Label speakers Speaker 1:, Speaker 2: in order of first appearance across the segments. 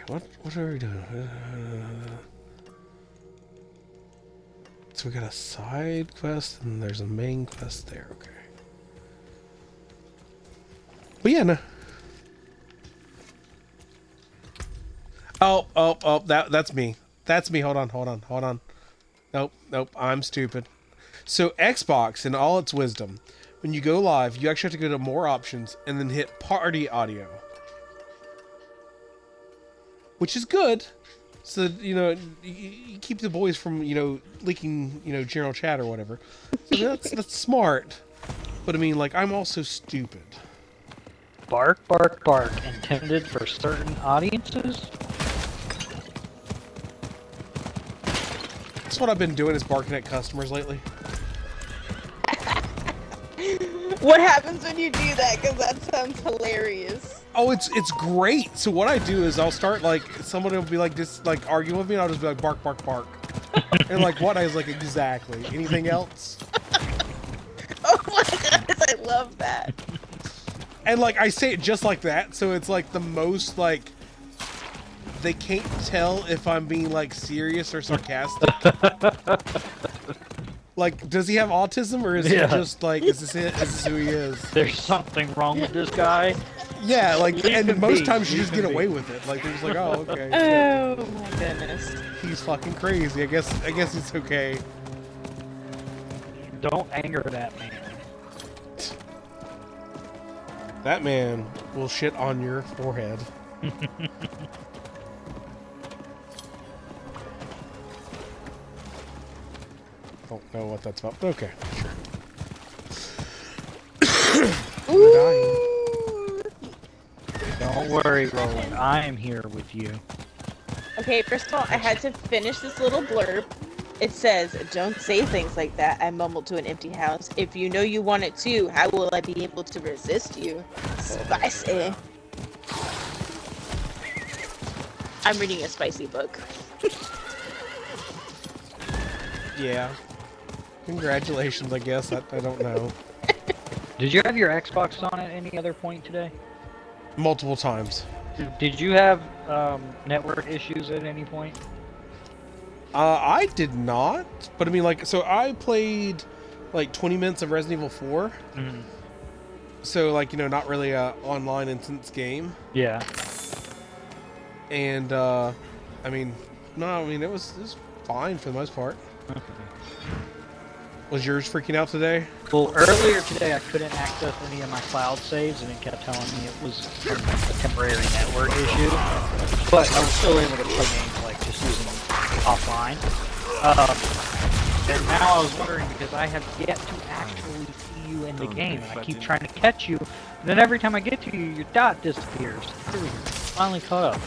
Speaker 1: What are we doing? So we got a side quest and there's a main quest there. Okay. But yeah, no. Oh, that's me. That's me. Hold on. Nope, I'm stupid. So Xbox, in all its wisdom, when you go live, you actually have to go to more options and then hit party audio. Which is good. So, you keep the boys from, leaking, general chat or whatever. So that's smart. But I mean, like, I'm also stupid.
Speaker 2: Bark, bark, bark. Intended for certain audiences?
Speaker 1: That's what I've been doing, is barking at customers lately.
Speaker 3: What happens when you do that? Because that sounds hilarious.
Speaker 1: Oh, it's great. So what I do is I'll start, like, somebody will be like just like arguing with me, and I'll just be like bark, bark, bark. And like, what? I was like, exactly. Anything else?
Speaker 3: Oh my goodness, I love that.
Speaker 1: And like, I say it just like that, so it's like the most like, they can't tell if I'm being like serious or sarcastic. Like, does he have autism, or is he just like, is this it? Is this who he is?
Speaker 2: There's something wrong with this guy.
Speaker 1: Yeah, like, and most times you
Speaker 2: You
Speaker 1: just
Speaker 2: can
Speaker 1: get
Speaker 2: be.
Speaker 1: away with it. Like, they're just like, oh, okay.
Speaker 3: Oh my goodness.
Speaker 1: He's fucking crazy. I guess it's okay.
Speaker 2: Don't anger that man.
Speaker 1: That man will shit on your forehead. Don't know what that's about, but okay, sure.
Speaker 3: Ooh.
Speaker 2: Don't worry, Roland. I am here with you.
Speaker 3: Okay, first of all, I had to finish this little blurb. It says, "Don't say things like that," I mumbled to an empty house. "If you know you want it too, how will I be able to resist you?" Spicy. I'm reading a spicy book.
Speaker 1: Yeah. Congratulations, I guess. I don't know.
Speaker 2: Did you have your Xbox on at any other point today?
Speaker 1: Multiple times.
Speaker 2: Did you have network issues at any point?
Speaker 1: I did not, but I mean, like, so I played like 20 minutes of Resident Evil 4.
Speaker 2: Mm-hmm.
Speaker 1: So, like, not really a online instance game.
Speaker 2: Yeah.
Speaker 1: And, I mean, it was fine for the most part.
Speaker 2: Okay.
Speaker 1: Was yours freaking out today?
Speaker 2: Well, earlier today I couldn't access any of my cloud saves, and it kept telling me it was a temporary network issue. But I was still able to play games like just using them offline. And now I was wondering, because I have yet to actually see you in the game, and I keep trying to catch you. And then every time I get to you, your dot disappears. Here we go. Finally caught up.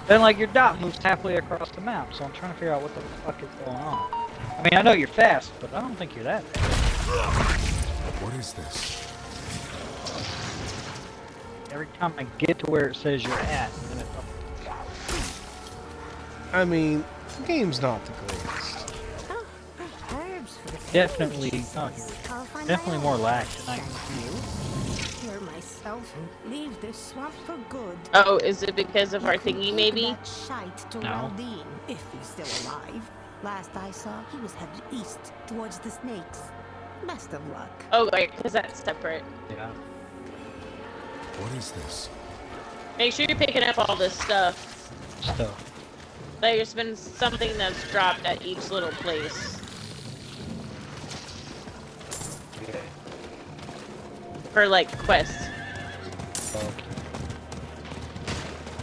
Speaker 2: Then like your dot moves halfway across the map, so I'm trying to figure out what the fuck is going on. I mean, I know you're fast, but I don't think you're that fast.
Speaker 4: What is this?
Speaker 2: Every time I get to where it says you're at, then it...
Speaker 1: I mean, the game's not the greatest.
Speaker 2: Definitely, definitely more lag tonight.
Speaker 5: Cure myself and leave this swamp for good.
Speaker 3: Oh, is it because of our thingy, maybe?
Speaker 5: That shite to
Speaker 2: No.
Speaker 5: Raldine, if he's still alive. Last I saw, he was headed east towards the snakes. Best of luck.
Speaker 3: Oh, right, because that's separate.
Speaker 2: Yeah.
Speaker 4: What is this?
Speaker 3: Make sure you're picking up all this stuff.
Speaker 2: Stuff.
Speaker 3: There's been something that's dropped at each little place. For, like, quests.
Speaker 2: Okay.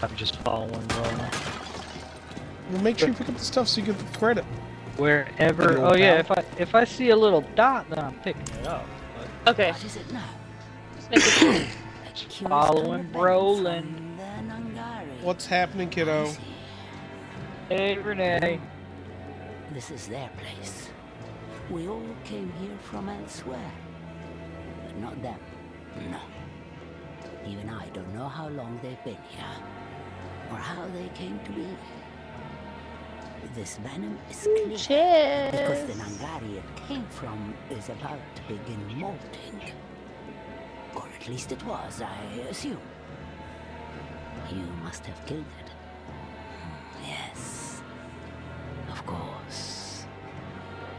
Speaker 2: I'm just following Roland.
Speaker 1: Well, make sure you pick up the stuff so you get the credit.
Speaker 2: Wherever. Oh yeah, if I see a little dot, then I'm picking it up. But
Speaker 3: Okay.
Speaker 5: What is it now?
Speaker 3: Just make it
Speaker 2: following Roland.
Speaker 1: What's happening, kiddo?
Speaker 2: Hey Renee.
Speaker 5: This is their place. We all came here from elsewhere. But not them. No. Even I don't know how long they've been here. Or how they came to be. This venom is clear. Because the
Speaker 3: Cheers.
Speaker 5: Nangari it came from is about to begin molting. Or at least it was, I assume. You must have killed it.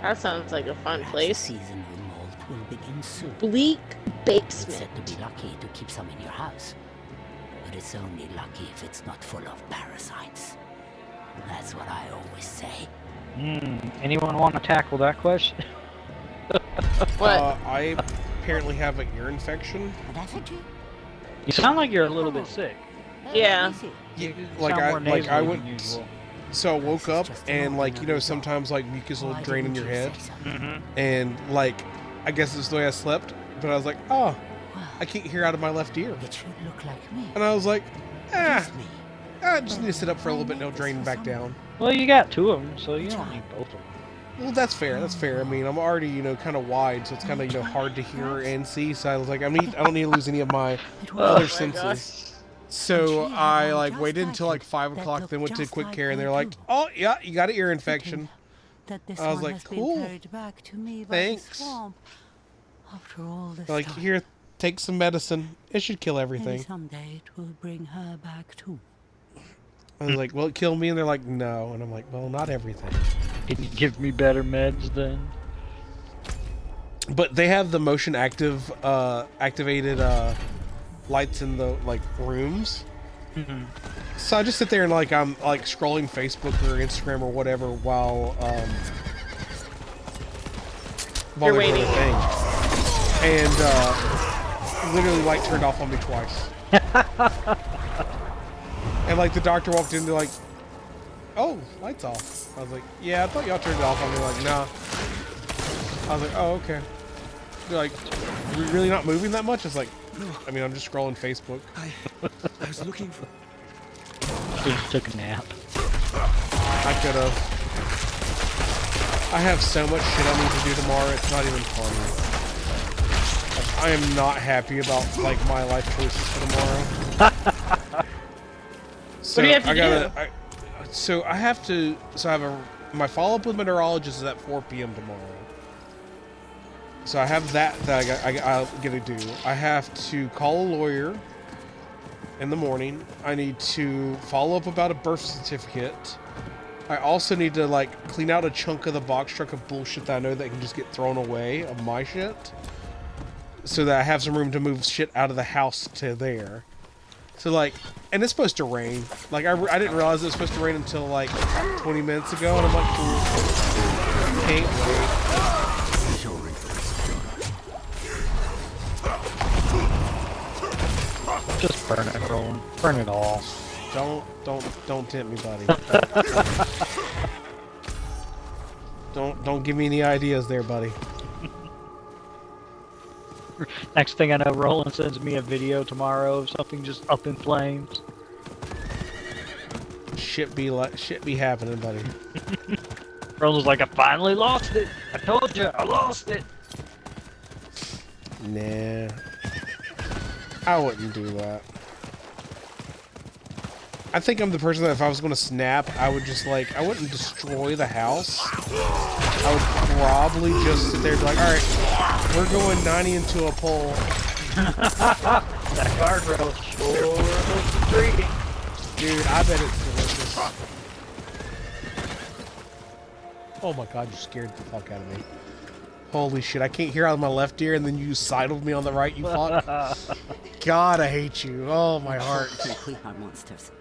Speaker 3: That sounds like a fun
Speaker 5: Perhaps
Speaker 3: place.
Speaker 5: The season of molt will begin soon.
Speaker 3: Bleak
Speaker 5: It's
Speaker 3: basement.
Speaker 5: said to be lucky to keep some in your house, but it's only lucky if it's not full of parasites. That's what I always say.
Speaker 2: Anyone want to tackle that question?
Speaker 3: What?
Speaker 1: I apparently have an ear infection.
Speaker 5: An effigy?
Speaker 2: You sound like you're a little bit sick.
Speaker 3: Yeah.
Speaker 5: Easy.
Speaker 2: You
Speaker 1: Like
Speaker 2: sound more
Speaker 1: I
Speaker 2: nasally
Speaker 1: went.
Speaker 2: than usual.
Speaker 1: So I woke up and like sometimes like mucus will
Speaker 5: Why
Speaker 1: drain in
Speaker 5: didn't
Speaker 1: your
Speaker 5: you
Speaker 1: head,
Speaker 5: say so?
Speaker 1: and like I guess it's the way I slept. But I was like, oh,
Speaker 5: Well,
Speaker 1: I can't hear out of my left ear,
Speaker 5: it should look like me.
Speaker 1: and I was like,
Speaker 5: It's me.
Speaker 1: I just need to sit up for a little bit and it'll drain back down.
Speaker 2: Well, you got 2 of them, so you don't need both of them.
Speaker 1: Well, that's fair. That's fair. I mean, I'm already kind of wide, so it's kind of hard to hear and see. So I was like, I don't need to lose any of my
Speaker 5: It
Speaker 1: other
Speaker 5: was
Speaker 1: senses. So I like waited until like 5 o'clock, then went to quick care, and they're like, "Oh yeah, you got an ear infection."
Speaker 5: that this
Speaker 1: I was
Speaker 5: one
Speaker 1: like,
Speaker 5: has
Speaker 1: cool.
Speaker 5: been carried back to me by
Speaker 1: Thanks.
Speaker 5: the swamp. After all this
Speaker 1: Like,
Speaker 5: time,
Speaker 1: here, take some medicine. It should kill
Speaker 5: maybe
Speaker 1: everything.
Speaker 5: someday it will bring her back too.
Speaker 1: I was like, "Will it kill me?" And they're like, "No." And I'm like, "Well, not everything."
Speaker 2: Can you give me better meds then?
Speaker 1: But they have the motion activated lights in the like rooms. So I just sit there and like I'm like scrolling Facebook or Instagram or whatever while
Speaker 3: You're
Speaker 1: they're doing
Speaker 3: waiting.
Speaker 1: the thing. And literally light turned off on me twice. And like the doctor walked in, they're like, "Oh, lights off." I was like, "Yeah, I thought y'all turned it off." And they're like, "Nah." I was like, "Oh, okay." They're like, "You're really not moving that much?" It's like, I mean, I'm just scrolling Facebook.
Speaker 4: I was looking for.
Speaker 2: Just took a nap.
Speaker 1: I could have. I have so much shit I need to do tomorrow. It's not even funny. Like, I am not happy about like my life choices for tomorrow. So
Speaker 3: do you have to
Speaker 1: I gotta.
Speaker 3: do?
Speaker 1: I have to. So I have my follow up with my neurologist is at 4 p.m. tomorrow. So I have that I gotta do. I have to call a lawyer in the morning. I need to follow up about a birth certificate. I also need to like clean out a chunk of the box truck of bullshit that I know that can just get thrown away of my shit, so that I have some room to move shit out of the house to there. So like, and it's supposed to rain. Like I didn't realize it was supposed to rain until like 20 minutes ago, and I'm like, cool. Can't wait.
Speaker 2: Just burn it, Roland. Burn it all.
Speaker 1: Don't tempt me, buddy. Don't give me any ideas there, buddy.
Speaker 2: Next thing I know, Roland sends me a video tomorrow of something just up in flames.
Speaker 1: Shit be happening, buddy.
Speaker 2: Roland's like, I finally lost it. I told you, I lost it.
Speaker 1: Nah. I wouldn't do that. I think I'm the person that if I was going to snap, I would just like, I wouldn't destroy the house. I would probably just sit there and be like, alright, we're going 90 into a pole.
Speaker 2: That guardrail sure looks intriguing.
Speaker 1: Dude, I bet it's delicious. Oh my god, you scared the fuck out of me. Holy shit, I can't hear out of my left ear and then you sidled me on the right, you fuck. God, I hate you. Oh, my heart.
Speaker 5: We are monsters.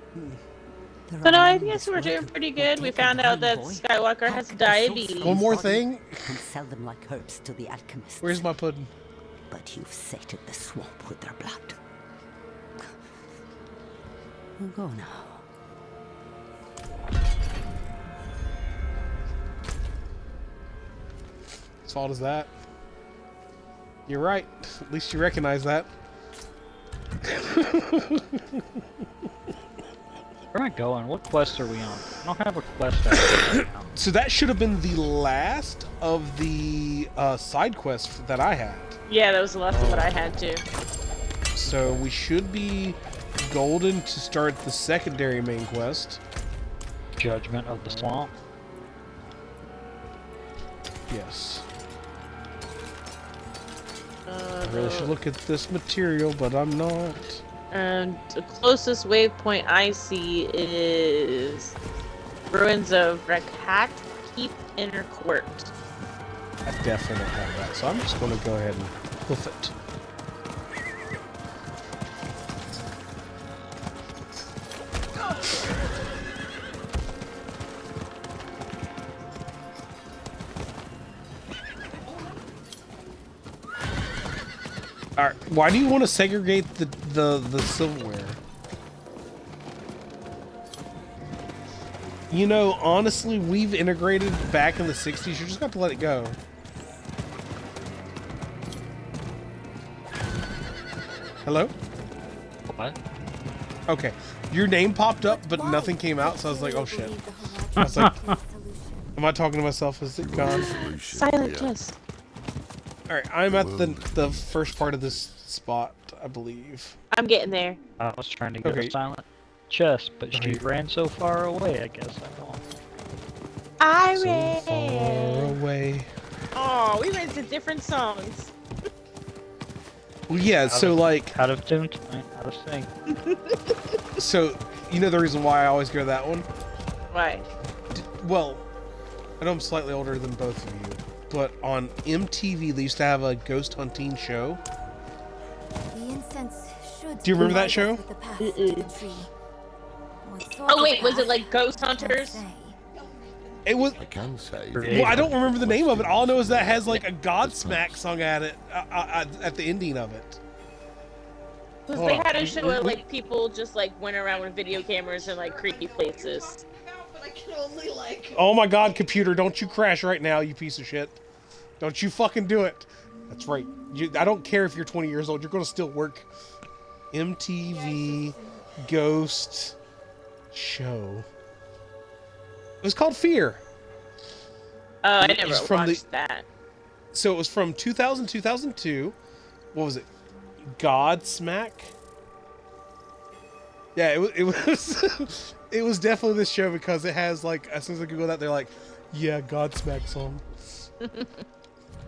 Speaker 3: But no, I guess we're doing pretty good. We found out that Skywalker has diabetes.
Speaker 1: One more thing.
Speaker 5: And sell them like herbs to the alchemists.
Speaker 1: Where's my pudding?
Speaker 5: But you've sated the swamp with their blood. We'll go now.
Speaker 1: Whose fault is that? You're right. At least you recognize that.
Speaker 2: Where am I going? What quest are we on? I don't have a quest right now.
Speaker 1: So that should have been the last of the side quests that I had.
Speaker 3: Yeah, that was the last of what I had too.
Speaker 1: So we should be golden to start the secondary main quest.
Speaker 2: Judgment of the Swamp.
Speaker 1: Yes. I really should look at this material, but I'm not.
Speaker 3: And the closest waypoint I see is ruins of Rekhat Keep Inner Court.
Speaker 1: I definitely don't have that, so I'm just going to go ahead and hoof it. Alright, why do you want to segregate the silverware? You know, honestly, we've integrated back in the 60s. You're just going to let it go. Hello?
Speaker 2: What?
Speaker 1: Okay. Your name popped up, but nothing came out, so I was like, oh shit. I was like, am I talking to myself? Is it gone?
Speaker 3: Silent chest.
Speaker 1: Alright, I'm at the first part of this spot, I believe.
Speaker 3: I'm getting there.
Speaker 2: I was trying to get
Speaker 1: Okay.
Speaker 2: a silent chest, but she
Speaker 1: Okay.
Speaker 2: ran so far away, I guess I don't.
Speaker 3: I
Speaker 1: So
Speaker 3: ran.
Speaker 1: far away.
Speaker 3: Oh, we ran to different songs.
Speaker 1: Well, yeah, so like,
Speaker 2: Out of tune tonight, out of sync.
Speaker 1: so, you know the reason why I always go to that one?
Speaker 3: Right.
Speaker 1: Well, I know I'm slightly older than both of you, but on MTV they used to have a ghost hunting show.
Speaker 6: The incense should
Speaker 1: Do you remember that
Speaker 6: guide us
Speaker 1: show?
Speaker 6: with the path to the tree.
Speaker 3: Oh wait, was it like Ghost Hunters?
Speaker 1: It was.
Speaker 4: I can say.
Speaker 1: Well, I don't remember the name of it. All I know is that it has like a Godsmack song at it at the ending of it.
Speaker 3: Because
Speaker 1: Hold
Speaker 3: they
Speaker 1: on.
Speaker 3: had a show where like people just like went around with video cameras in like creepy places.
Speaker 1: Oh my God, computer! Don't you crash right now, you piece of shit! Don't you fucking do it! That's right. I don't care if you're 20 years old. You're gonna still work. MTV Ghost Show. It was called Fear.
Speaker 3: Oh, I
Speaker 1: It
Speaker 3: never
Speaker 1: was from
Speaker 3: watched that.
Speaker 1: So it was from 2000, 2002. What was it? Godsmack? Yeah, it was it was definitely this show because it has like, as soon as I Google that, they're like, yeah, Godsmack song.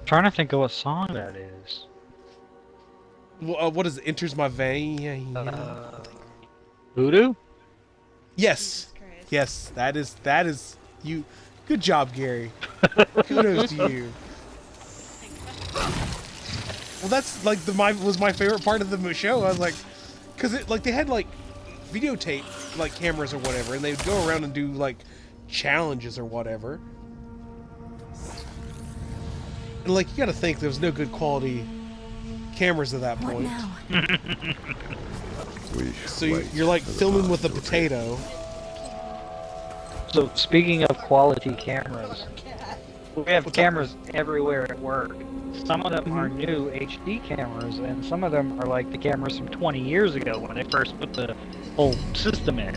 Speaker 2: Trying to think of what song that is.
Speaker 1: What is it? Enters My Vein?
Speaker 2: Voodoo?
Speaker 1: Yes. Yes, that is you. Good job, Gary. Kudos to you. Well, that's like was my favorite part of the show. I was like, because it like they had like videotape like cameras or whatever, and they'd go around and do like challenges or whatever. And like you got to think there was no good quality cameras at that
Speaker 6: What
Speaker 1: point.
Speaker 6: now?
Speaker 1: So you're like filming with a potato.
Speaker 2: So speaking of quality cameras, we have cameras everywhere at work. Some of them are new HD cameras, and some of them are like the cameras from 20 years ago when they first put the whole system in.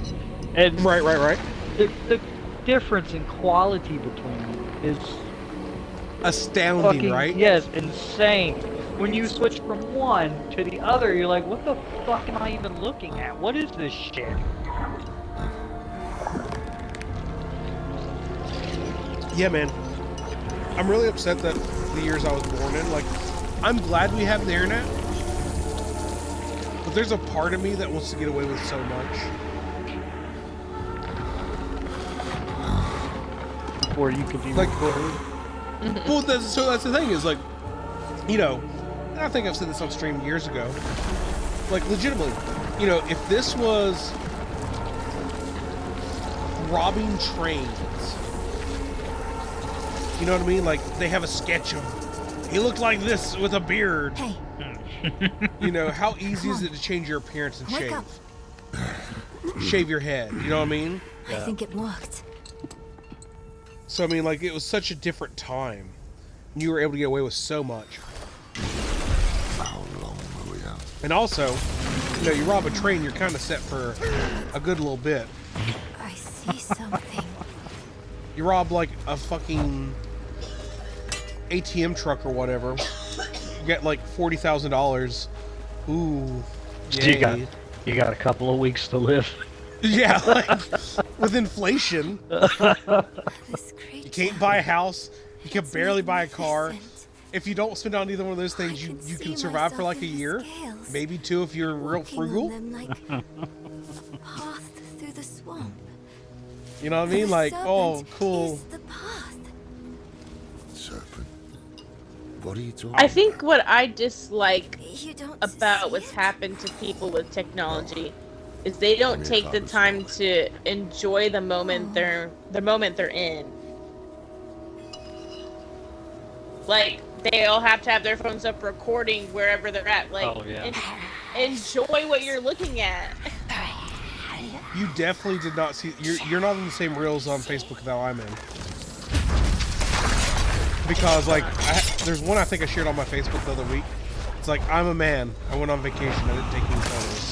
Speaker 2: And
Speaker 1: Right.
Speaker 2: the difference in quality between them is
Speaker 1: Astounding,
Speaker 2: fucking,
Speaker 1: right?
Speaker 2: yes, insane. When you switch from one to the other, you're like, what the fuck am I even looking at? What is this shit?
Speaker 1: Yeah, man. I'm really upset that the years I was born in, like, I'm glad we have the internet, but there's a part of me that wants to get away with so much.
Speaker 2: Before you could be
Speaker 1: Like,
Speaker 2: recorded.
Speaker 1: well, that's the thing is, like, you know, and I think I've said this on stream years ago, like, legitimately, you know, if this was robbing trains, you know what I mean? Like, they have a sketch of, he looked like this with a beard.
Speaker 6: Hey,
Speaker 1: You know, how easy is it to change your appearance and
Speaker 6: wake
Speaker 1: shave?
Speaker 6: up.
Speaker 1: Shave your head, you know what I mean?
Speaker 6: I think it worked.
Speaker 1: So, I mean, like, it was such a different time. You were able to get away with so much.
Speaker 4: How long will we have?
Speaker 1: And also, you know, you rob a train, you're kind of set for a good little bit.
Speaker 6: I see something.
Speaker 1: You rob, like, a fucking ATM truck or whatever. You get, like, $40,000. Ooh. Yay.
Speaker 2: You got a couple of weeks to live.
Speaker 1: Yeah, like, with inflation.
Speaker 6: This
Speaker 1: You
Speaker 6: creature
Speaker 1: can't buy a house. You can
Speaker 6: is
Speaker 1: barely buy a car.
Speaker 6: magnificent.
Speaker 1: If you don't spend on either one of those things, you
Speaker 6: can
Speaker 1: can
Speaker 6: see
Speaker 1: survive for
Speaker 6: myself
Speaker 1: like a
Speaker 6: in the
Speaker 1: year,
Speaker 6: scales,
Speaker 1: maybe two if you're real
Speaker 6: walking on
Speaker 1: frugal.
Speaker 6: them like a path through the swamp.
Speaker 1: You know what I
Speaker 6: For
Speaker 1: mean?
Speaker 6: the
Speaker 1: Like, oh,
Speaker 6: serpent
Speaker 1: cool.
Speaker 6: is the path.
Speaker 4: Serpent. What are you talking
Speaker 3: I think what I dislike
Speaker 6: You don't
Speaker 3: about
Speaker 6: see
Speaker 3: what's
Speaker 6: it?
Speaker 3: happened to people with technology is they don't take the time to enjoy the moment they're in. Like they all have to have their phones up recording wherever they're at. Like
Speaker 2: Oh, yeah.
Speaker 3: enjoy what you're looking at.
Speaker 1: You definitely did not see. You're not in the same reels on Facebook that I'm in. Because like, there's one I think I shared on my Facebook the other week. It's like, I'm a man. I went on vacation. I didn't take any photos.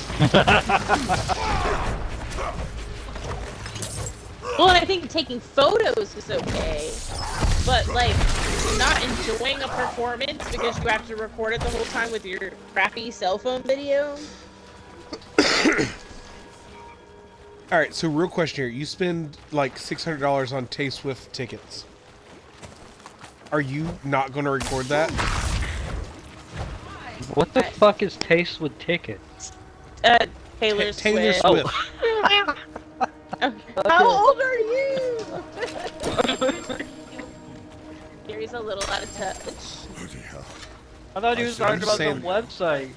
Speaker 3: Well, and I think taking photos is okay, but like not enjoying a performance because you have to record it the whole time with your crappy cell phone video.
Speaker 1: All right. So real question here. You spend like $600 on Tay-Swift tickets. Are you not going to record that?
Speaker 2: What the fuck is Taste with Tickets?
Speaker 3: Taylor
Speaker 1: Taylor
Speaker 3: Swift.
Speaker 1: Swift.
Speaker 3: How old are you? Gary's a little out of touch.
Speaker 4: Bloody hell.
Speaker 2: I thought he was talking about
Speaker 1: saying-
Speaker 2: some website.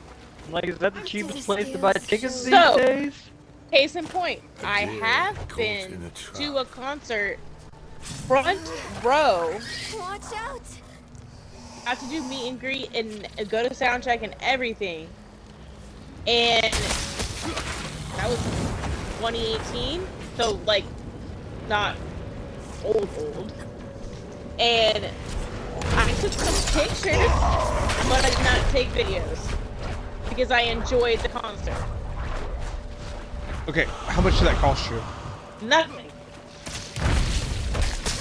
Speaker 2: Like, is that the cheapest place to buy tickets these
Speaker 3: So-
Speaker 2: days?
Speaker 3: Case in point, I
Speaker 4: deer
Speaker 3: have
Speaker 4: caught
Speaker 3: been
Speaker 4: in a trap.
Speaker 3: to a concert front row.
Speaker 6: Watch out!
Speaker 3: Got to do meet and greet and go to sound check and everything. And that was 2018, so like not old. And I took some pictures, but I did not take videos because I enjoyed the concert.
Speaker 1: Okay. How much did that cost you?
Speaker 3: Nothing.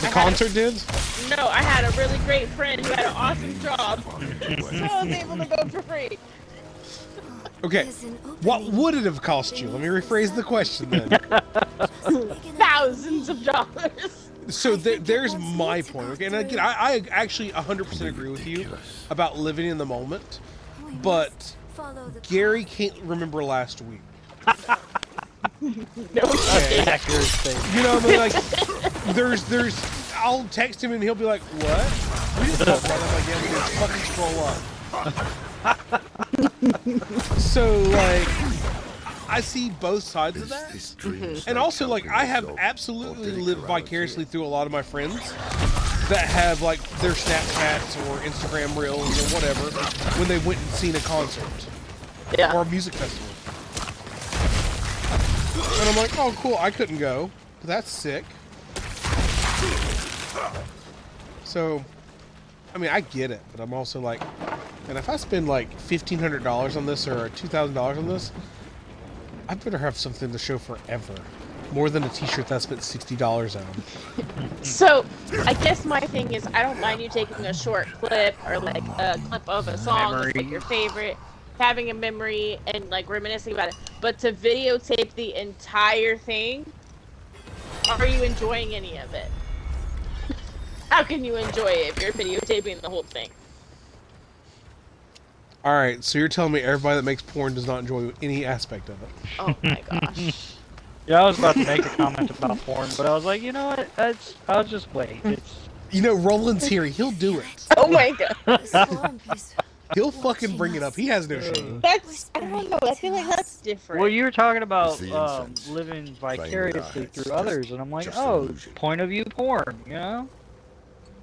Speaker 1: The concert did?
Speaker 3: No, I had a really great friend who had an awesome job, so I was able to go for free.
Speaker 1: Okay.
Speaker 6: There's an
Speaker 1: What
Speaker 6: opening.
Speaker 1: would it have cost you? Let me rephrase the question then.
Speaker 3: Thousands of dollars.
Speaker 1: So there's my point. Okay, and again, I actually 100% agree with you about living in the moment,
Speaker 6: We
Speaker 1: but
Speaker 6: must follow the
Speaker 1: Gary can't remember last week.
Speaker 3: No
Speaker 1: Okay.
Speaker 2: Accurate statement.
Speaker 1: You know what I mean? Like, there's, I'll text him and he'll be like, "What? We didn't talk about that." I'm like, "Yeah, we did. Fucking scroll up." So like, I see both sides of that.
Speaker 4: This dream's
Speaker 1: And
Speaker 4: like
Speaker 1: also, like,
Speaker 4: helping
Speaker 1: I have
Speaker 4: yourself
Speaker 1: absolutely
Speaker 4: or
Speaker 1: lived
Speaker 4: getting
Speaker 1: vicariously
Speaker 4: around
Speaker 1: through a lot of my friends that have, like, their Snapchats or Instagram Reels or whatever when they went and seen a concert or
Speaker 3: Yeah.
Speaker 1: a music festival. And I'm like, oh, cool, I couldn't go. But that's sick. So, I mean, I get it, but I'm also like, and if I spend like $1,500 on this or $2,000 on this, I better have something to show forever. More than a t-shirt that I spent $60 on.
Speaker 3: So, I guess my thing is, I don't mind you taking a short clip or like a clip of a song that's like your favorite, having a memory and like reminiscing about it. But to videotape the entire thing, are you enjoying any of it? How can you enjoy it if you're videotaping the whole thing?
Speaker 1: Alright, so you're telling me everybody that makes porn does not enjoy any aspect of it.
Speaker 3: Oh my gosh.
Speaker 2: Yeah, I was about to make a comment about porn, but I was like, you know what? I'll just wait. It's
Speaker 1: You know, Roland's here. He'll do it.
Speaker 3: Oh my god.
Speaker 6: The swamp is
Speaker 1: He'll fucking bring it up. He has no shame.
Speaker 3: That's, I don't know, I feel like that's different.
Speaker 2: well, you were talking about
Speaker 4: It's the incense.
Speaker 2: living
Speaker 4: our
Speaker 2: vicariously
Speaker 4: heads,
Speaker 2: through others, and I'm like,
Speaker 4: just
Speaker 2: oh,
Speaker 4: illusion.
Speaker 2: point of view porn, you know?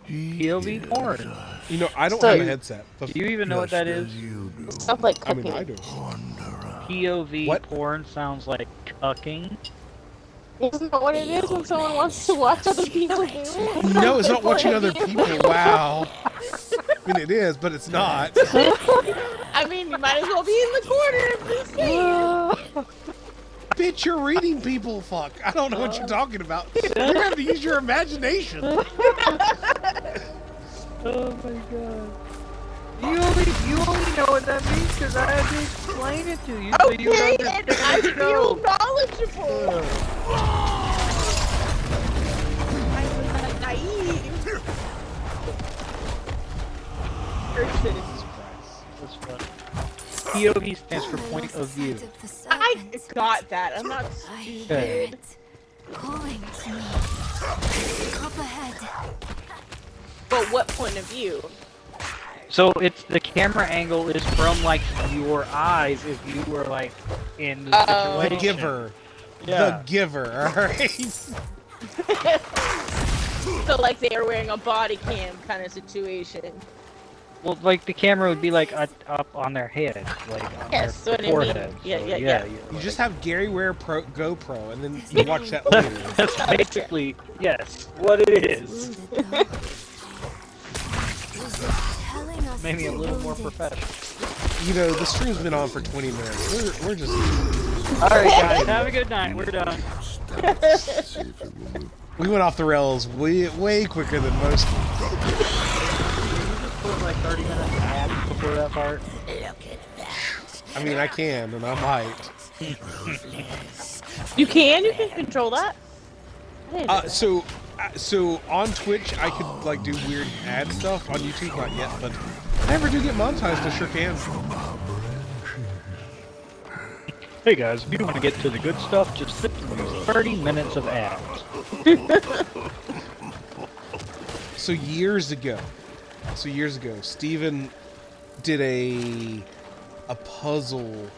Speaker 2: POV porn.
Speaker 1: You know, I don't
Speaker 3: So-
Speaker 1: have a headset. But
Speaker 2: Do you even know what that is?
Speaker 3: Stuff like
Speaker 1: I
Speaker 3: cooking.
Speaker 1: mean, I do.
Speaker 2: POV
Speaker 1: What?
Speaker 2: porn sounds like cucking.
Speaker 3: Isn't that what it is when someone wants to watch other people do it?
Speaker 1: No, it's not watching other people. Wow. I mean, it is, but it's not.
Speaker 3: I mean, you might as well be in the corner of this thing.
Speaker 1: Bitch, you're reading people. Fuck. I don't know what you're talking about. You're going to have to use your imagination.
Speaker 2: Oh my god. You only know what that means because I had to explain it to you so you would
Speaker 3: Okay, and
Speaker 2: understand
Speaker 3: I
Speaker 2: the
Speaker 3: feel
Speaker 2: show.
Speaker 3: knowledgeable. I was naive. Person.
Speaker 2: That's funny. POV stands for point of view.
Speaker 6: of the
Speaker 3: I
Speaker 6: serpent.
Speaker 3: got that. I'm not
Speaker 6: I hear
Speaker 3: stupid.
Speaker 6: it calling to me. Up ahead.
Speaker 3: But what point of view?
Speaker 2: So it's the camera angle is from like your eyes if you were like in the
Speaker 3: Oh.
Speaker 1: The
Speaker 2: situation.
Speaker 1: giver.
Speaker 2: Yeah.
Speaker 1: The giver, alright?
Speaker 3: So like they are wearing a body cam kind of situation.
Speaker 2: Well, like the camera would be like up on their head, like on
Speaker 3: Yes,
Speaker 2: their
Speaker 3: what I mean.
Speaker 2: forehead.
Speaker 3: Yeah,
Speaker 2: So,
Speaker 3: yeah, yeah.
Speaker 2: you're
Speaker 1: You
Speaker 2: like-
Speaker 1: just have Gary wear GoPro, and then you watch that later.
Speaker 2: That's basically yes, what it is.
Speaker 6: Wounded, though. Telling us
Speaker 2: Maybe a
Speaker 6: you're
Speaker 2: little more
Speaker 6: wounded.
Speaker 2: professional.
Speaker 1: You know, the stream's been on for 20 minutes. We're just...
Speaker 2: All right, guys, have a good night. We're done.
Speaker 4: Stand to see if it will move.
Speaker 1: We went off the rails way quicker than most.
Speaker 2: Put like 30 minutes ads before that part.
Speaker 1: I mean, I can, and I might.
Speaker 3: You can control that. I didn't know that.
Speaker 1: So on Twitch, I could like do weird ad stuff. On YouTube, not yet, but if I ever do get monetized, I sure can.
Speaker 2: Hey guys, if you want to get to the good stuff, just sit through 30 minutes of ads.
Speaker 1: So years ago, Steven did a puzzle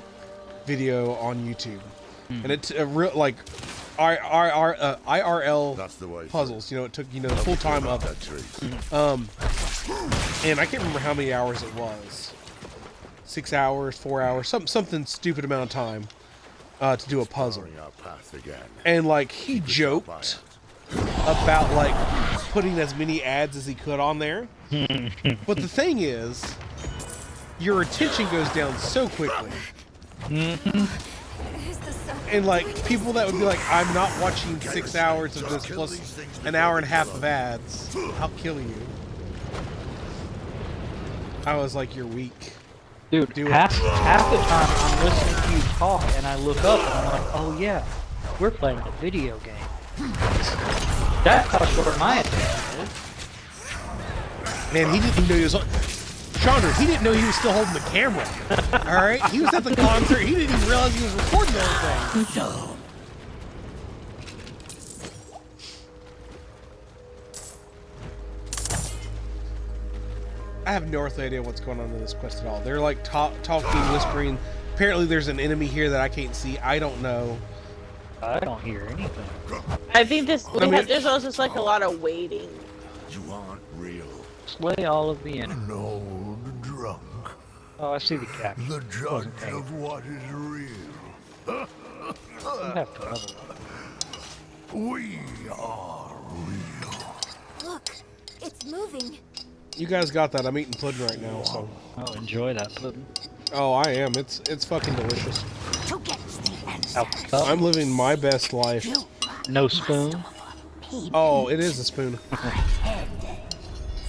Speaker 1: video on YouTube, and it's a real like IRL
Speaker 4: That's the way.
Speaker 1: puzzles. You know, it took the full time of
Speaker 4: That
Speaker 1: it.
Speaker 4: tree.
Speaker 1: And I can't remember how many hours it was. 6 hours, 4 hours, something stupid amount of time to do a puzzle.
Speaker 4: Following our path again.
Speaker 1: And like he joked about like putting as many ads as he could on there. But the thing is, your attention goes down so quickly.
Speaker 6: Is the sun?
Speaker 1: And like people that would be like, I'm not watching 6 hours of this plus an hour and a half of ads. I'll kill you. I was like, you're weak.
Speaker 2: Dude,
Speaker 1: Do it.
Speaker 2: half the time I'm listening to you talk and I look up and I'm like, oh yeah, we're playing a video game. That caught short my attention.
Speaker 1: Man, he didn't know he was. Chandra, he didn't know he was still holding the camera. All right, he was at the concert. He didn't even realize he was recording the whole thing. I have no earthly idea what's going on in this quest at all. They're like talking, whispering. Apparently, there's an enemy here that I can't see. I don't know.
Speaker 2: I don't hear anything.
Speaker 3: I think this.
Speaker 1: mean-
Speaker 3: There's also just like a lot of waiting.
Speaker 4: You aren't real.
Speaker 2: Slay all of the enemy.
Speaker 7: An old drunk,
Speaker 2: Oh, I see the caption.
Speaker 7: the judge of what is real.
Speaker 2: You have to level up.
Speaker 7: We are real.
Speaker 6: Look, it's moving.
Speaker 1: You guys got that. I'm eating pudding right now, so.
Speaker 2: Oh, enjoy that pudding.
Speaker 1: Oh, I am. It's fucking delicious.
Speaker 5: To get the answer.
Speaker 2: Out the cup.
Speaker 1: I'm living my best life.
Speaker 2: No spoon.
Speaker 1: Oh, it is a spoon.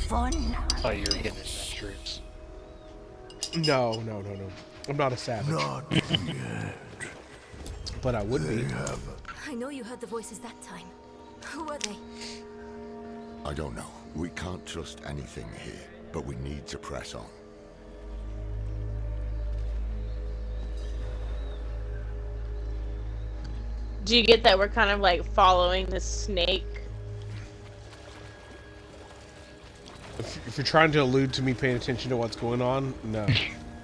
Speaker 5: Fun.
Speaker 2: Oh, you're getting adventurous.
Speaker 1: No. I'm not a savage,
Speaker 7: Not yet.
Speaker 1: but I would be.
Speaker 6: I know you heard the voices that time. Who were they?
Speaker 4: I don't know. We can't trust anything here, but we need to press on.
Speaker 3: Do you get that we're kind of like following the snake?
Speaker 1: If you're trying to allude to me paying attention to what's going on, no.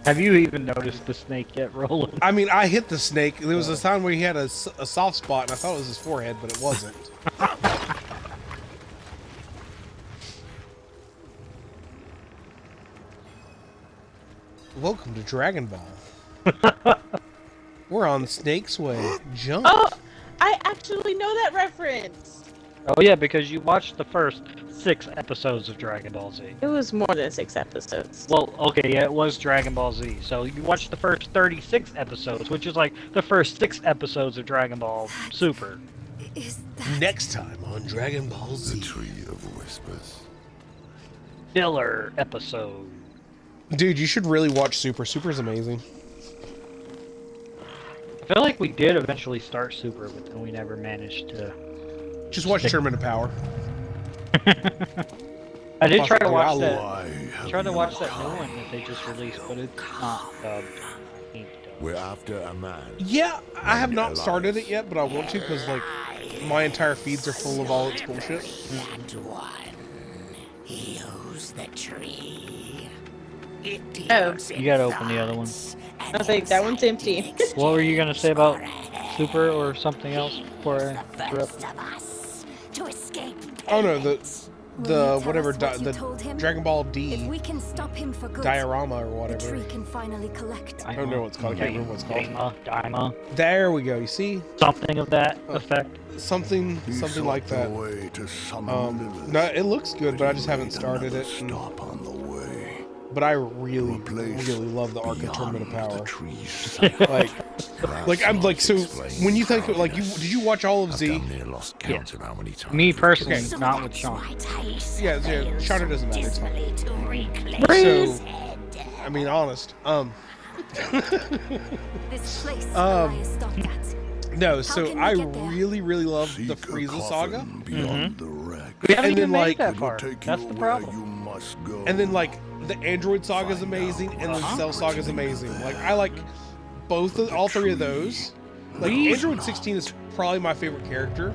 Speaker 2: Have you even noticed the snake yet, Roland?
Speaker 1: I mean, I hit the snake. There was a time where he had a soft spot, and I thought it was his forehead, but it wasn't. Welcome to Dragon Ball. We're on Snake's Way. Jump.
Speaker 3: Oh, I actually know that reference.
Speaker 2: Oh yeah, because you watched the first 6 episodes of Dragon Ball Z.
Speaker 3: It was more than 6 episodes.
Speaker 2: Well, okay, yeah, it was Dragon Ball Z. So you watched the first 36 episodes, which is like the first 6 episodes of Dragon Ball Super.
Speaker 6: Is that
Speaker 1: Next time on Dragon Ball
Speaker 4: The
Speaker 1: Z.
Speaker 4: Tree of Whispers.
Speaker 2: Filler episode.
Speaker 1: Dude, you should really watch Super. Super's amazing.
Speaker 2: I feel like we did eventually start Super, but then we never managed to.
Speaker 1: Just watch Tournament of Power.
Speaker 2: I did try to watch
Speaker 1: Diablo.
Speaker 2: that.
Speaker 7: Why have
Speaker 2: Try to
Speaker 7: you
Speaker 2: watch that new one that they just released, but it's not dubbed. Ain't dubbed.
Speaker 4: We're after a man.
Speaker 1: Yeah, I have not started it yet, but I want to because like my entire feeds are full of all its bullshit.
Speaker 5: And one. Use the tree.
Speaker 2: You gotta open the other one.
Speaker 3: I think that one's empty.
Speaker 2: What were you gonna say about Super or something else before I interrupted?
Speaker 1: Oh no, the
Speaker 6: Will you tell
Speaker 1: whatever
Speaker 6: us what you
Speaker 1: the
Speaker 6: told him?
Speaker 1: Dragon Ball
Speaker 6: If
Speaker 1: D
Speaker 6: we can stop him for good,
Speaker 1: diorama or
Speaker 6: the
Speaker 1: whatever.
Speaker 6: tree can finally collect.
Speaker 1: I don't know what it's called. I can't remember what it's called.
Speaker 2: Daima.
Speaker 1: There we go. You see,
Speaker 2: Something of that effect.
Speaker 1: something
Speaker 7: He
Speaker 1: something
Speaker 7: sought
Speaker 1: like
Speaker 7: the
Speaker 1: that.
Speaker 7: way to summon Lilith,
Speaker 1: No, it looks good, but I just
Speaker 7: he
Speaker 1: haven't
Speaker 7: laid
Speaker 1: started
Speaker 7: another
Speaker 1: it. And,
Speaker 7: Stop on the way.
Speaker 1: but I really,
Speaker 7: A place
Speaker 1: really love the arc of Tournament of
Speaker 7: beyond the
Speaker 1: Power.
Speaker 7: tree's
Speaker 1: Like I'm like so. When you think like did you watch all of
Speaker 4: I've
Speaker 1: Z?
Speaker 4: damn near lost count of how many times
Speaker 2: Me
Speaker 4: we've
Speaker 2: personally,
Speaker 4: killed
Speaker 2: not with Sean.
Speaker 1: Yeah, Shadow doesn't matter. It's fine.
Speaker 2: Breeze.
Speaker 1: So, I mean, honest.
Speaker 6: This place
Speaker 1: Um,
Speaker 6: Elias stopped at.
Speaker 1: No,
Speaker 6: How
Speaker 1: so
Speaker 6: can we
Speaker 1: I
Speaker 6: get there?
Speaker 1: really, really love
Speaker 7: Seek
Speaker 1: the
Speaker 7: a
Speaker 1: Frieza
Speaker 7: coffin
Speaker 1: saga.
Speaker 7: beyond the wreck.
Speaker 2: We haven't
Speaker 1: And
Speaker 2: even
Speaker 1: then,
Speaker 2: made
Speaker 1: like,
Speaker 2: that
Speaker 7: It will
Speaker 2: far.
Speaker 7: take
Speaker 2: That's
Speaker 7: you
Speaker 2: the
Speaker 7: where
Speaker 2: problem.
Speaker 7: you must go.
Speaker 1: And then like the Android saga is amazing, and the Cell saga is amazing. Like I like all three of those. Like Android 16 is probably my favorite character.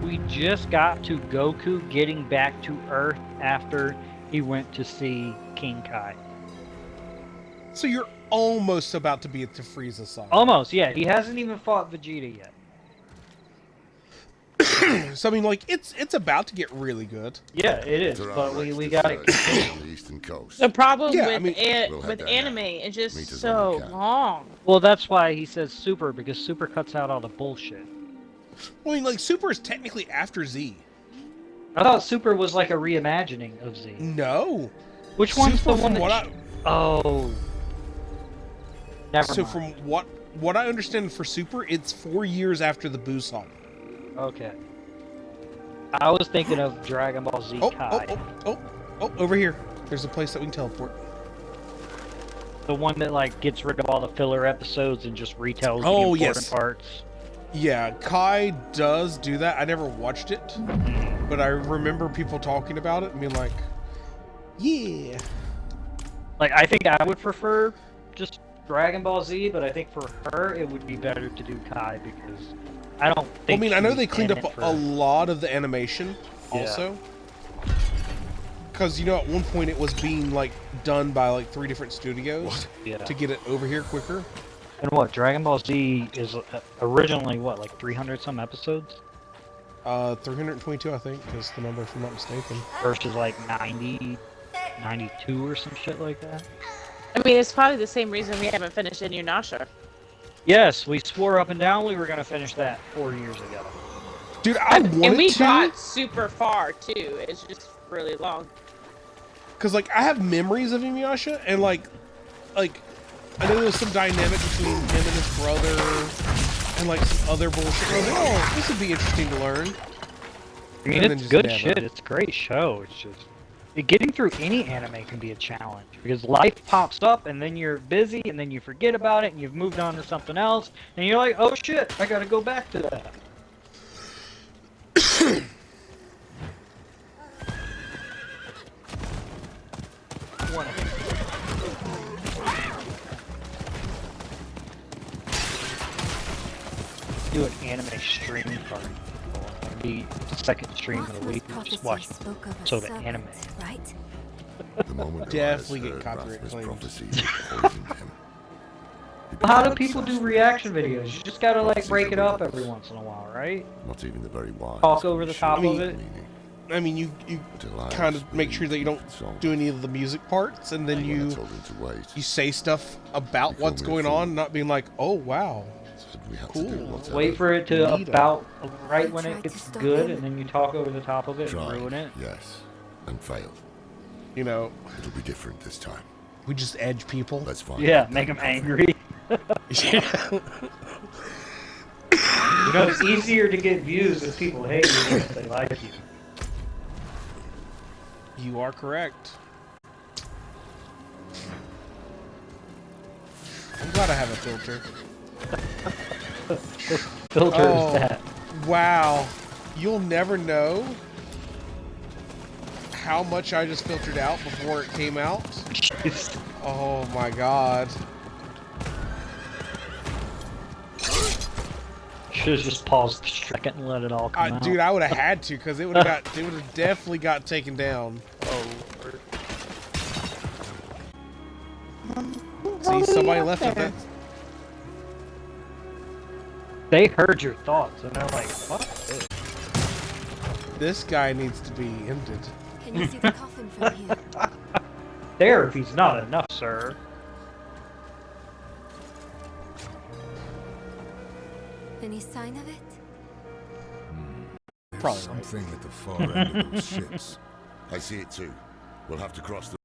Speaker 2: We just got to Goku getting back to Earth after he went to see King Kai.
Speaker 1: So you're almost about to be at the Frieza saga.
Speaker 2: Almost, yeah. He hasn't even fought Vegeta yet.
Speaker 1: So I mean, like it's about to get really good.
Speaker 2: Yeah, it is.
Speaker 4: There are
Speaker 2: But we
Speaker 4: restless
Speaker 2: gotta.
Speaker 4: birds on the eastern coast.
Speaker 3: The problem
Speaker 1: Yeah,
Speaker 3: with
Speaker 1: I mean-
Speaker 4: We'll head
Speaker 3: with
Speaker 4: down
Speaker 3: anime
Speaker 4: there.
Speaker 3: is just
Speaker 4: Meet us
Speaker 3: so
Speaker 4: when we can.
Speaker 3: long.
Speaker 2: Well, that's why he says Super, because Super cuts out all the bullshit.
Speaker 1: Well, I mean, like Super is technically after Z.
Speaker 2: I thought Super was like a reimagining of Z.
Speaker 1: No.
Speaker 2: Which one's
Speaker 1: Super,
Speaker 2: the one
Speaker 1: from
Speaker 2: that?
Speaker 1: what
Speaker 2: Oh. Never
Speaker 1: so
Speaker 2: mind.
Speaker 1: from what I understand for Super, it's 4 years after the Buu saga.
Speaker 2: Okay. I was thinking of Dragon Ball Z
Speaker 1: Oh,
Speaker 2: Kai.
Speaker 1: over here. There's a place that we can teleport.
Speaker 2: The one that like gets rid of all the filler episodes and just retells the
Speaker 1: Oh,
Speaker 2: important
Speaker 1: yes.
Speaker 2: parts.
Speaker 1: Yeah, Kai does do that. I never watched it, but I remember people talking about it and being like, yeah.
Speaker 2: Like I think I would prefer just Dragon Ball Z, but I think for her it would be better to do Kai because I don't
Speaker 1: I
Speaker 2: think.
Speaker 1: mean, I know
Speaker 2: she's
Speaker 1: they cleaned
Speaker 2: in
Speaker 1: up
Speaker 2: it for-
Speaker 1: a lot of the animation
Speaker 2: Yeah.
Speaker 1: also. Because, you know, at one point it was being, like, done by, like, 3 different studios
Speaker 2: Yeah.
Speaker 1: to get it over here quicker.
Speaker 2: And what Dragon Ball Z is originally what, like 300 some episodes
Speaker 1: 322, I think, is the number, if I'm not mistaken.
Speaker 2: versus like 90, 92 or some shit like that.
Speaker 3: I mean, it's probably the same reason we haven't finished Inuyasha.
Speaker 2: Yes, we swore up and down we were gonna finish that 4 years ago.
Speaker 1: Dude, I wanted
Speaker 3: And we
Speaker 1: to,
Speaker 3: got super far too. It's just really long.
Speaker 1: because, like, I have memories of Inuyasha, and, like, I know there was some dynamic between him and his brother, and, like, some other bullshit. And I was like, oh, this would be interesting to learn.
Speaker 2: I mean,
Speaker 1: And then
Speaker 2: it's
Speaker 1: just
Speaker 2: good
Speaker 1: never.
Speaker 2: shit. It's a great show. It's just getting through any anime can be a challenge because life pops up and then you're busy and then you forget about it and you've moved on to something else and you're like, oh shit, I gotta go back to that. Do an anime stream party. Maybe the second stream of the week. We just watch so the anime.
Speaker 6: Right?
Speaker 4: The moment
Speaker 1: Definitely
Speaker 4: Elias
Speaker 1: get
Speaker 4: heard
Speaker 1: copyright
Speaker 4: Rasmus'
Speaker 1: claimed.
Speaker 4: prophecies poisoned him.
Speaker 2: How do people do reaction videos? You just gotta like break it up every once in a while, right?
Speaker 4: Not even the very wise.
Speaker 2: Talk over the top
Speaker 1: of
Speaker 2: it.
Speaker 4: Meaning.
Speaker 1: I mean, you
Speaker 4: But Elias
Speaker 1: kind of make sure that you don't
Speaker 4: believed
Speaker 1: do any of the music parts, and then
Speaker 4: when I
Speaker 1: you
Speaker 4: told him to wait,
Speaker 1: you say stuff about
Speaker 4: You
Speaker 1: what's
Speaker 4: call me a
Speaker 1: going on,
Speaker 4: fool.
Speaker 1: not being like, oh wow.
Speaker 4: said we had to do
Speaker 1: Cool.
Speaker 4: whatever.
Speaker 2: Wait for it to
Speaker 1: Neato.
Speaker 2: about right when
Speaker 6: I
Speaker 2: it
Speaker 6: tried to
Speaker 2: gets
Speaker 6: stop
Speaker 2: good,
Speaker 6: him.
Speaker 2: and then you talk over the top of it and
Speaker 4: Tried,
Speaker 2: ruin it.
Speaker 4: yes, and failed.
Speaker 1: You know,
Speaker 4: It'll be different this time.
Speaker 1: we just edge people.
Speaker 4: Let's find
Speaker 2: Yeah,
Speaker 4: out.
Speaker 2: make them angry.
Speaker 1: Yeah.
Speaker 2: You know, it's easier to get views if people hate you than if they like you.
Speaker 1: You are correct. I'm glad I have a filter.
Speaker 2: Filter
Speaker 1: Oh.
Speaker 2: is that.
Speaker 1: Wow. You'll never know how much I just filtered out before it came out. Oh my god.
Speaker 2: Should have just paused the second and let it all come out.
Speaker 1: Dude, I would have had to, because it would have definitely got taken down.
Speaker 2: Oh, Lord.
Speaker 1: See, somebody left it. That
Speaker 2: They heard your thoughts and they're like, "Fuck this."
Speaker 1: this guy needs to be ended.
Speaker 6: Can you see the coffin from here?
Speaker 2: Therapy's not enough, sir.
Speaker 6: Any sign of it?
Speaker 1: Probably right.
Speaker 7: Something at the far end of those ships.
Speaker 4: I see it too. We'll have to cross the